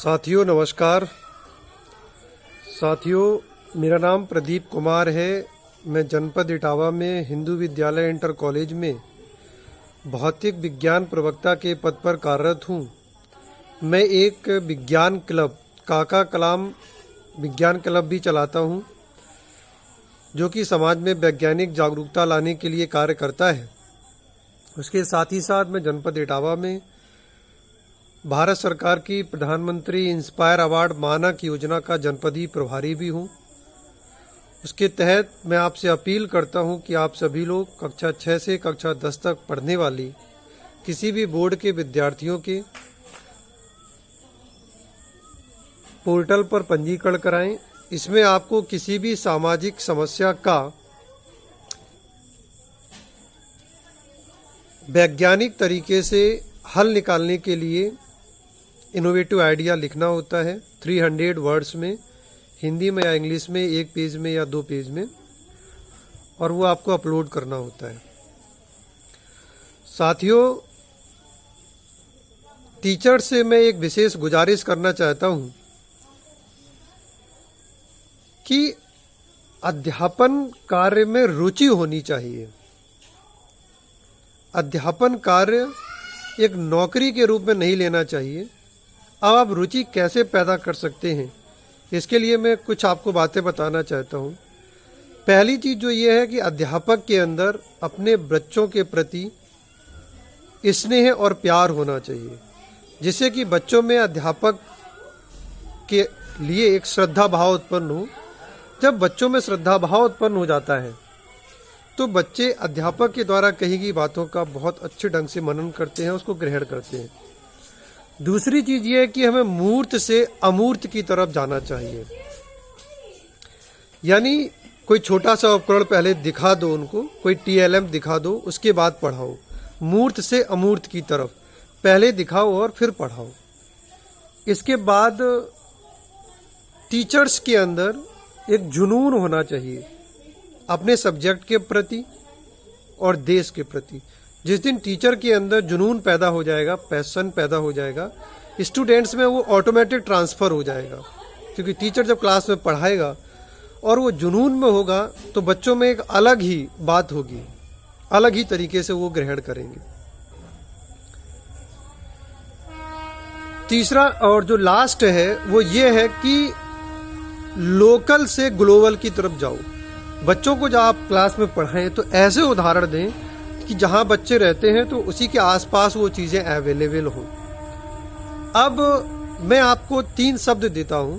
साथियों नमस्कार। साथियों, मेरा नाम प्रदीप कुमार है। मैं जनपद इटावा में हिंदू विद्यालय इंटर कॉलेज में भौतिक विज्ञान प्रवक्ता के पद पर कार्यरत हूँ। मैं एक विज्ञान क्लब काका कलाम विज्ञान क्लब भी चलाता हूँ, जो कि समाज में वैज्ञानिक जागरूकता लाने के लिए कार्य करता है। उसके साथ ही साथ मैं जनपद इटावा में भारत सरकार की प्रधानमंत्री इंस्पायर अवार्ड मानक योजना का जनपदीय प्रभारी भी हूं। उसके तहत मैं आपसे अपील करता हूं कि आप सभी लोग कक्षा 6 से कक्षा 10 तक पढ़ने वाली किसी भी बोर्ड के विद्यार्थियों के पोर्टल पर पंजीकरण कराएं। इसमें आपको किसी भी सामाजिक समस्या का वैज्ञानिक तरीके से हल निकालने के लिए इनोवेटिव आइडिया लिखना होता है 300 वर्ड्स में, हिंदी में या इंग्लिश में, 1 पेज में या 2 पेज में, और वो आपको अपलोड करना होता है। साथियों, टीचर से मैं एक विशेष गुजारिश करना चाहता हूं कि अध्यापन कार्य में रुचि होनी चाहिए। अध्यापन कार्य एक नौकरी के रूप में नहीं लेना चाहिए। अब आप रुचि कैसे पैदा कर सकते हैं, इसके लिए मैं कुछ आपको बातें बताना चाहता हूं। पहली चीज जो ये है कि अध्यापक के अंदर अपने बच्चों के प्रति स्नेह और प्यार होना चाहिए, जिससे कि बच्चों में अध्यापक के लिए एक श्रद्धा भाव उत्पन्न हो। जब बच्चों में श्रद्धा भाव उत्पन्न हो जाता है तो बच्चे अध्यापक के द्वारा कही गई बातों का बहुत अच्छे ढंग से मनन करते हैं, उसको ग्रहण करते हैं। दूसरी चीज ये है कि हमें मूर्त से अमूर्त की तरफ जाना चाहिए। यानी कोई छोटा सा उपकरण पहले दिखा दो उनको, कोई TLM दिखा दो, उसके बाद पढ़ाओ। मूर्त से अमूर्त की तरफ पहले दिखाओ और फिर पढ़ाओ। इसके बाद टीचर्स के अंदर एक जुनून होना चाहिए अपने सब्जेक्ट के प्रति और देश के प्रति। जिस दिन टीचर के अंदर जुनून पैदा हो जाएगा, पैशन पैदा हो जाएगा, स्टूडेंट्स में वो ऑटोमेटिक ट्रांसफर हो जाएगा। क्योंकि टीचर जब क्लास में पढ़ाएगा और वो जुनून में होगा तो बच्चों में एक अलग ही बात होगी, अलग ही तरीके से वो ग्रहण करेंगे। तीसरा और जो लास्ट है वो ये है कि लोकल से ग्लोबल की तरफ जाओ। बच्चों को जब आप क्लास में पढ़ाएं तो ऐसे उदाहरण दें कि जहां बच्चे रहते हैं तो उसी के आसपास वो चीजें अवेलेबल हो। अब मैं आपको 3 शब्द देता हूं: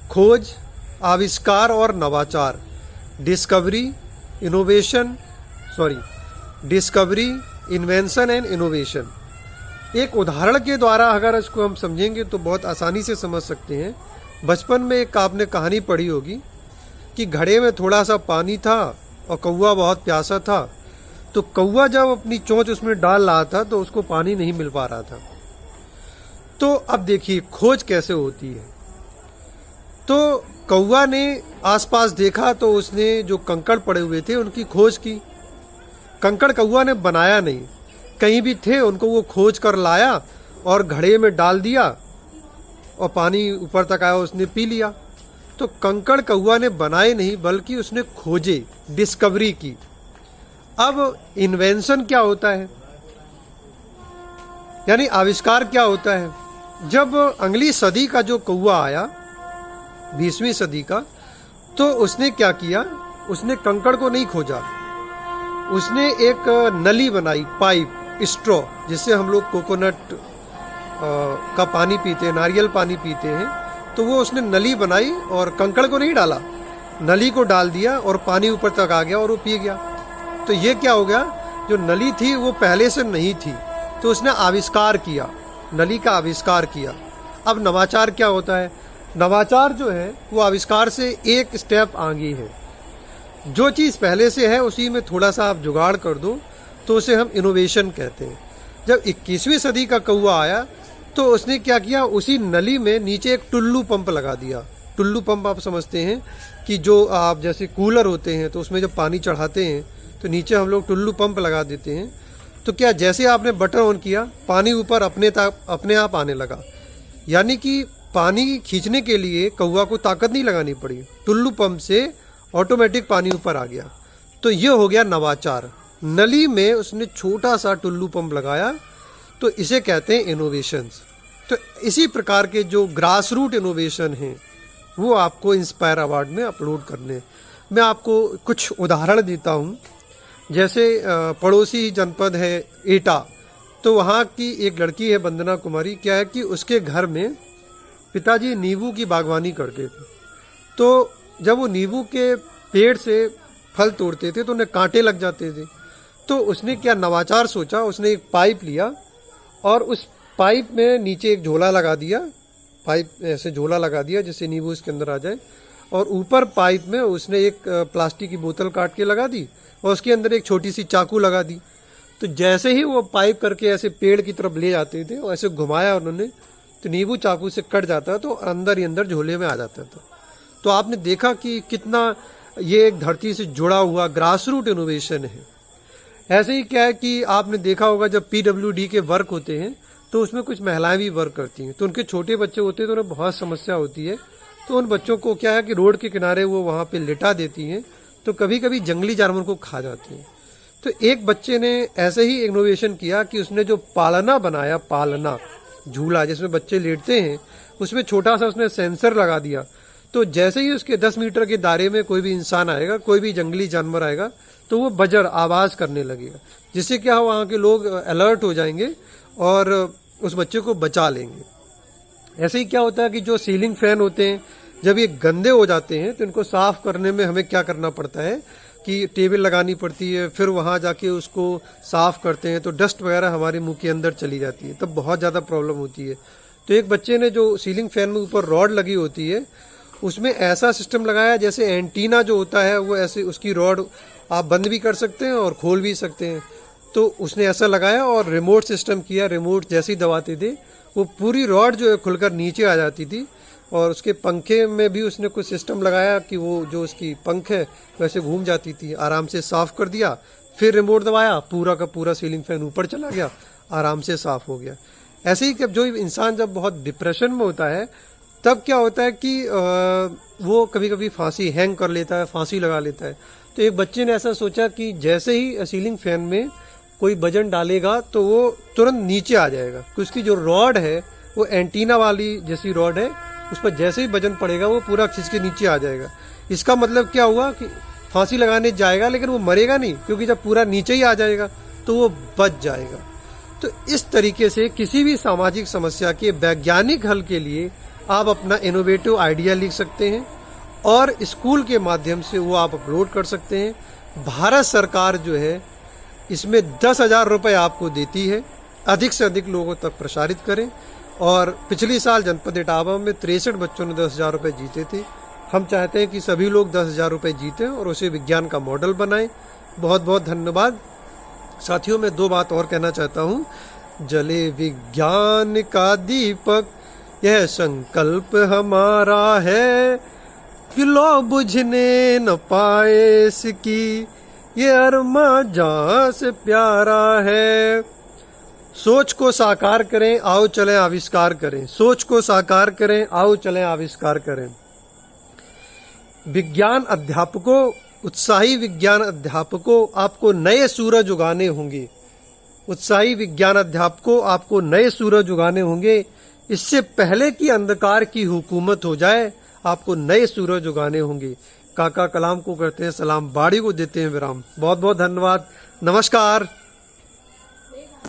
खोज, आविष्कार और नवाचार। Discovery, invention and innovation. एक उदाहरण के द्वारा अगर इसको हम समझेंगे तो बहुत आसानी से समझ सकते हैं। बचपन में एक आपने कहानी पढ़ी होगी कि घड़े में थोड़ा सा पानी था और कौवा बहुत प्यासा था। तो कौवा जब अपनी चोंच उसमें डाल रहा था तो उसको पानी नहीं मिल पा रहा था। तो अब देखिए खोज कैसे होती है। तो कौवा ने आसपास देखा तो उसने जो कंकड़ पड़े हुए थे उनकी खोज की। कंकड़ कौवा ने बनाया नहीं, कहीं भी थे, उनको वो खोज कर लाया और घड़े में डाल दिया और पानी ऊपर तक आया, उसने पी लिया। तो कंकड़ कौवा ने बनाए नहीं बल्कि उसने खोजे, डिस्कवरी की। अब इन्वेंशन क्या होता है, यानी आविष्कार क्या होता है? जब अगली सदी का जो कौवा आया, 20वीं सदी का, तो उसने क्या किया? उसने कंकड़ को नहीं खोजा, उसने एक नली बनाई, पाइप, स्ट्रॉ, जिससे हम लोग कोकोनट का पानी पीते हैं, नारियल पानी पीते हैं। तो वो उसने नली बनाई और कंकड़ को नहीं डाला, नली को डाल दिया और पानी ऊपर तक आ गया और वो पी गया। तो ये क्या हो गया? जो नली थी वो पहले से नहीं थी, तो उसने आविष्कार किया, नली का आविष्कार किया। अब नवाचार क्या होता है? नवाचार जो है वो आविष्कार से एक स्टेप आगे है। जो चीज़ पहले से है उसी में थोड़ा सा आप जुगाड़ कर दो तो उसे हम इनोवेशन कहते हैं। जब 21वीं सदी का कौवा आया तो उसने क्या किया? उसी नली में नीचे एक टुल्लू पंप लगा दिया। टुल्लू पंप आप समझते हैं कि जो आप जैसे कूलर होते हैं तो उसमें जब पानी चढ़ाते हैं तो नीचे हम लोग टुल्लू पंप लगा देते हैं। तो क्या जैसे आपने बटन ऑन किया, पानी ऊपर अपने आप आने लगा। यानी कि पानी खींचने के लिए कौवा को ताकत नहीं लगानी पड़ी, टुल्लू पंप से ऑटोमेटिक पानी ऊपर आ गया। तो ये हो गया नवाचार। नली में उसने छोटा सा टुल्लू पंप लगाया, तो इसे कहते हैं इनोवेशंस। तो इसी प्रकार के जो ग्रास रूट इनोवेशन हैं वो आपको इंस्पायर अवार्ड में अपलोड करने। मैं आपको कुछ उदाहरण देता हूँ। जैसे पड़ोसी जनपद है एटा, तो वहाँ की एक लड़की है वंदना कुमारी। क्या है कि उसके घर में पिताजी नींबू की बागवानी करते थे। तो जब वो नींबू के पेड़ से फल तोड़ते थे तो उन्हें कांटे लग जाते थे। तो उसने क्या नवाचार सोचा, उसने एक पाइप लिया और उस पाइप में नीचे एक झोला लगा दिया, पाइप ऐसे झोला लगा दिया जिससे नींबू इसके अंदर आ जाए, और ऊपर पाइप में उसने एक प्लास्टिक की बोतल काट के लगा दी और उसके अंदर एक छोटी सी चाकू लगा दी। तो जैसे ही वो पाइप करके ऐसे पेड़ की तरफ ले जाते थे और ऐसे घुमाया उन्होंने, तो नींबू चाकू से कट जाता तो अंदर ही अंदर झोले में आ जाता था। तो आपने देखा कि कितना ये एक धरती से जुड़ा हुआ ग्रास रूट इनोवेशन है। ऐसे ही क्या है कि आपने देखा होगा जब PWD के वर्क होते हैं तो उसमें कुछ महिलाएं भी वर्क करती हैं। तो उनके छोटे बच्चे होते हैं तो उन्हें बहुत समस्या होती है। तो उन बच्चों को क्या है कि रोड के किनारे वो वहाँ पे लिटा देती हैं, तो कभी कभी जंगली जानवर को खा जाती हैं। तो एक बच्चे ने ऐसे ही इनोवेशन किया कि उसने जो पालना बनाया, पालना झूला जिसमें बच्चे लेटते हैं, उसमें छोटा सा उसने सेंसर लगा दिया। तो जैसे ही उसके 10 मीटर के दायरे में कोई भी इंसान आएगा, कोई भी जंगली जानवर आएगा, तो वो बजर आवाज करने लगेगा, जिससे क्या हो वहाँ के लोग अलर्ट हो जाएंगे और उस बच्चे को बचा लेंगे। ऐसे ही क्या होता है कि जो सीलिंग फैन होते हैं जब ये गंदे हो जाते हैं तो इनको साफ करने में हमें क्या करना पड़ता है कि टेबल लगानी पड़ती है, फिर वहाँ जाके उसको साफ करते हैं तो डस्ट वगैरह हमारे मुंह के अंदर चली जाती है, तब बहुत ज़्यादा प्रॉब्लम होती है। तो एक बच्चे ने जो सीलिंग फैन में ऊपर रॉड लगी होती है उसमें ऐसा सिस्टम लगाया जैसे एंटीना जो होता है वो ऐसे, उसकी रॉड आप बंद भी कर सकते हैं और खोल भी सकते हैं। तो उसने ऐसा लगाया और रिमोट सिस्टम किया, रिमोट जैसे ही दबाते थे वो पूरी रॉड जो है खुलकर नीचे आ जाती थी। और उसके पंखे में भी उसने कुछ सिस्टम लगाया कि वो जो उसकी पंख है वैसे घूम जाती थी। आराम से साफ कर दिया, फिर रिमोट दबाया, पूरा का पूरा सीलिंग फैन ऊपर चला गया, आराम से साफ हो गया। ऐसे ही जब जो इंसान जब बहुत डिप्रेशन में होता है तब क्या होता है कि वो कभी कभी फांसी हैंग कर लेता है, फांसी लगा लेता है। तो एक बच्चे ने ऐसा सोचा कि जैसे ही सीलिंग फैन में कोई वजन डालेगा तो वो तुरंत नीचे आ जाएगा, क्योंकि उसकी जो रॉड है वो एंटीना वाली जैसी रॉड है, उस पर जैसे ही वजन पड़ेगा वो पूरा खींच के नीचे आ जाएगा। इसका मतलब क्या हुआ कि फांसी लगाने जाएगा लेकिन वो मरेगा नहीं, क्योंकि जब पूरा नीचे ही आ जाएगा तो वो बच जाएगा। तो इस तरीके से किसी भी सामाजिक समस्या के वैज्ञानिक हल के लिए आप अपना इनोवेटिव आइडिया लिख सकते हैं और स्कूल के माध्यम से वो आप अपलोड कर सकते हैं। भारत सरकार जो है इसमें 10,000 रुपये आपको देती है। अधिक से अधिक लोगों तक प्रसारित करें। और पिछली साल जनपद इटावा में 63 बच्चों ने 10,000 रुपये जीते थे। हम चाहते हैं कि सभी लोग 10,000 रुपये जीतें और उसे विज्ञान का मॉडल बनाएं। बहुत बहुत धन्यवाद साथियों। मैं 2 बात और कहना चाहता हूँ। जले विज्ञान का दीपक, यह संकल्प हमारा है कि लो बुझने न पाए इसकी, ये अरमा जहां से प्यारा है। सोच को साकार करें, आओ चलें आविष्कार करें। सोच को साकार करें, आओ चलें आविष्कार करें। विज्ञान अध्यापकों, उत्साही विज्ञान अध्यापकों, आपको नए सूरज उगाने होंगे। उत्साही विज्ञान अध्यापकों, आपको नए सूरज उगाने होंगे। इससे पहले कि अंधकार की हुकूमत हो जाए, आपको नए सूरज उगाने होंगे। काका कलाम को करते हैं सलाम, बाड़ी को देते हैं विराम। बहुत बहुत धन्यवाद। नमस्कार।